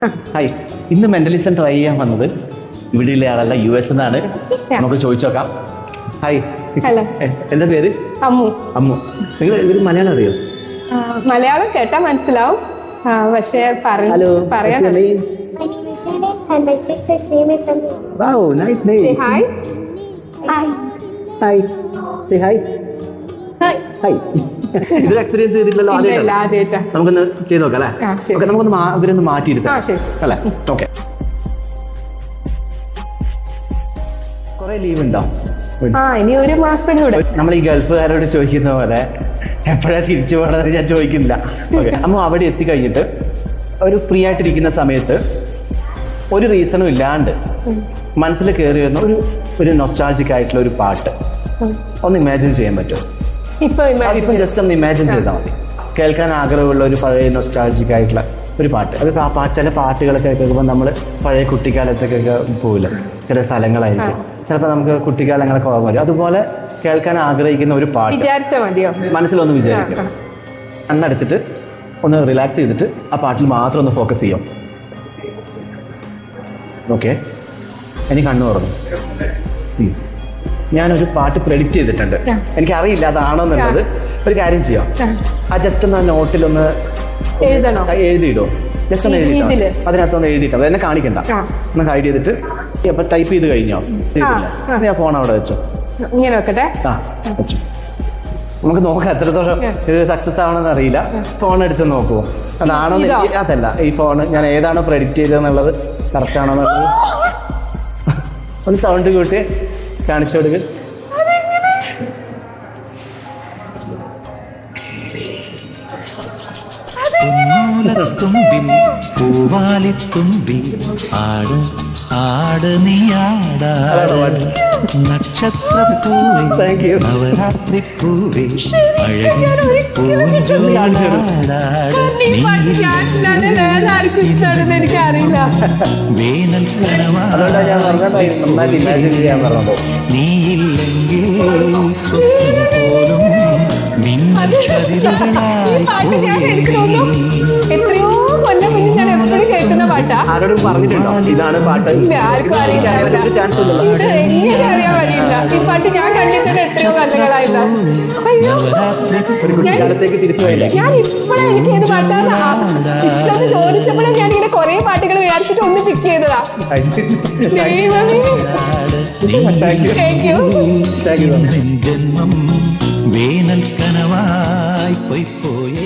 Hi, ഇന്ന് mentalism try ചെയ്യാൻ വന്നത് ഇവിടെയുള്ള ആളല്ല, US എന്നാണ്. നമുക്ക് ചോദിച്ചു നോക്കാം. Hi, hello. എന്താ പേര്? അമ്മു. അമ്മു. നിങ്ങൾ ഇവര് മലയാളം അറിയോ? മലയാളം കേട്ടാ മനസ്സിലാവും, പക്ഷേ ഹലോ, പറയാൻ. My name is Eden and my sister's name is Amina. Wow, nice name. Hi. Hi. Hi. Say hi. Hi. Hi. ഇതൊരു എക്സ്പീരിയൻസ് ചെയ്തിട്ടില്ലല്ലോ, ഇല്ല, ആദ്യമായിട്ടല്ലേ? ആദ്യമായിട്ടാ. നമുക്കൊന്ന് ചെയ്ത് നോക്കാം അല്ലേ? ആ, ശരി. ഓക്കെ, നമുക്കൊന്ന് ഇവരൊന്ന് മാറ്റിയിരുത്താം ശരി. അല്ലേ? ഓക്കെ. കുറെ ലീവ് ഉണ്ടോ? ഇനി ഒരു മാസം കൂടെ. നമ്മൾ ഈ ഗൾഫുകാരോട് ചോദിക്കുന്ന പോലെ എപ്പോഴാ തിരിച്ചു പോകണമെന്ന് ഞാൻ ചോദിക്കുന്നില്ല. ഓക്കെ, അമ്മ അവിടെ എത്തിക്കഴിഞ്ഞിട്ട് ഒരു ഫ്രീ ആയിട്ടിരിക്കുന്ന സമയത്ത് ഒരു റീസണും ഇല്ലാണ്ട് മനസ്സിൽ കയറി വരുന്ന ഒരു നൊസ്റ്റാൾജിക് ആയിട്ടുള്ള ഒരു പാട്ട് ഒന്ന് ഇമാജിൻ ചെയ്യാൻ പറ്റുമോ? ഇപ്പം ജസ്റ്റ് ഒന്ന് ഇമാജിൻ ചെയ്താൽ മതി. കേൾക്കാൻ ആഗ്രഹമുള്ള ഒരു പഴയ നൊസ്റ്റാൾജിക് ആയിട്ടുള്ള ഒരു പാട്ട്. അത് ചില പാട്ടുകളൊക്കെ കേൾക്കുമ്പോൾ നമ്മൾ പഴയ കുട്ടിക്കാലത്തൊക്കെ പോകില്ല, ചില സ്ഥലങ്ങളായിരിക്കും, ചിലപ്പോൾ നമുക്ക് കുട്ടിക്കാലങ്ങളൊക്കെ ഓർമ്മ വരും. അതുപോലെ കേൾക്കാൻ ആഗ്രഹിക്കുന്ന ഒരു പാട്ട് വിചാരിച്ചാൽ മതിയോ? മനസ്സിലൊന്ന് വിചാരിക്കും. കണ്ണടച്ചിട്ട് ഒന്ന് റിലാക്സ് ചെയ്തിട്ട് ആ പാട്ടിൽ മാത്രം ഒന്ന് ഫോക്കസ് ചെയ്യാം. ഓക്കെ, എനിക്ക് കണ്ണു തുറന്നു. ഞാനൊരു പാട്ട് പ്രെഡിക്റ്റ് ചെയ്തിട്ടുണ്ട്. എനിക്കറിയില്ല അതാണോ എന്നുള്ളത്. ഒരു കാര്യം ചെയ്യാം, ആ ജസ്റ്റ് ഒന്ന് നോട്ടിലൊന്ന് എഴുതണോ? എഴുതിയിടോ, ജസ്റ്റ് ഒന്ന് എഴുതിട്ടോ, അതിനകത്തൊന്ന് എഴുതിട്ടോ, എന്നെ കാണിക്കണ്ട. ഒന്ന് ഹൈഡ് ചെയ്തിട്ട് അപ്പൊ ടൈപ്പ് ചെയ്ത് കഴിഞ്ഞോ? ഞാൻ ഫോൺ അവിടെ വെച്ചോ. ഇങ്ങനെ വെക്കട്ടെ. വെച്ചു. നമുക്ക് നോക്കാം എത്രത്തോളം ഇത് സക്സസ് ആവണമെന്ന് അറിയില്ല. ഫോൺ എടുത്ത് നോക്കുമോ? അതാണോ? അതല്ല, ഈ ഫോണ് ഞാൻ ഏതാണോ പ്രെഡിക്റ്റ് ചെയ്തതെന്നുള്ളത് കറക്റ്റ് ആണോ എന്നുള്ളത് ഒന്ന് സൗണ്ട് കൂട്ടി കാണിച്ചു കൊടുക്ക്. തുമ്പിൽ പൂവാലിത്തുമ്പിൽ ആട് ആട് നീ ആടാട് നക്ഷത്രപ്പൂവേ നവരാത്രിപ്പൂവേ അഴകി പൂഞ്ചോടാട് എനിക്കറിയില്ല. വേനൽ നീയില്ലെങ്കിൽ സ്വപ്നം പോലും മിന്നൽ എത്രയോ കൊല്ലം മുന്നേ ഞാൻ എപ്പോഴും കേൾക്കുന്ന പാട്ടാ. ആരോടും പറഞ്ഞിട്ടുണ്ടോ ഇതാണ് പാട്ട്? ആർക്കും അറിയില്ല. ചാൻസ് ഇല്ലല്ലോ. ഇത് എങ്ങനെ അറിയാൻ വഴിയില്ല. ഈ പാട്ട് ഞാൻ കണ്ടിട്ട് എത്രയോ കൊല്ലങ്ങളായിട്ടാ. അയ്യോ, കുട്ടിക്കാലത്തേക്ക് തിരിച്ചു പോയില്ലേ? ഞാൻ ഇപ്പോഴാണ് എനിക്ക് ഏത് പാട്ടാണ് ഇഷ്ടമെന്ന് ചോദിച്ചപ്പോഴും ഞാൻ ഇങ്ങനെ കുറെ പാട്ടുകൾ വിചാരിച്ചിട്ട് ഒന്ന് പിക്ക് ചെയ്തതാ. ജന്മം വേനൽ കനവായി പോയി